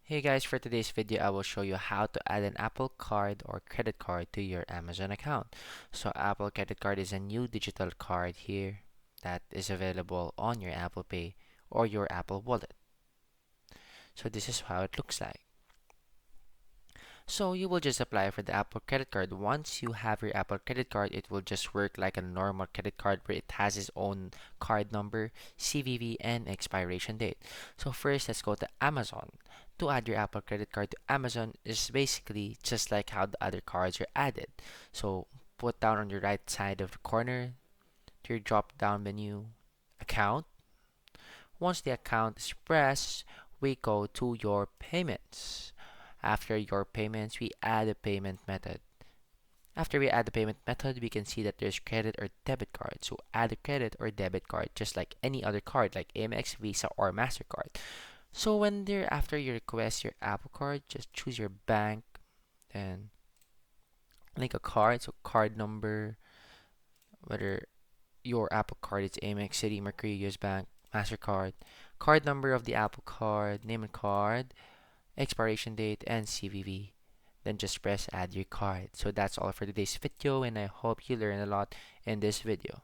Hey guys, for today's video, I will show you how to add an Apple Card or credit card to your Amazon account. So Apple Credit Card is a new digital card here that is available on your Apple Pay or your Apple Wallet. So this is how it looks like. So you will just apply for the Apple Credit Card. Once you have your Apple Credit Card, it will just work like a normal credit card where it has its own card number, CVV, and expiration date. So first, let's go to Amazon. To add your Apple Credit Card to Amazon is basically just like how the other cards are added. So put down on your right side of the corner to your drop down menu, account. Once the account is pressed, we go to your payments. After your payments, we add a payment method. After we add the payment method, we can see that there's credit or debit card. So add a credit or debit card just like any other card like Amex, Visa, or MasterCard. So after you request your Apple Card, just choose your bank and link a card. So card number, whether your Apple Card is Amex, Citi, Mercury, US Bank, MasterCard, card number of the Apple Card, name and card, expiration date, and CVV. Then just press add your card. So that's all for today's video, and I hope you learn a lot in this video.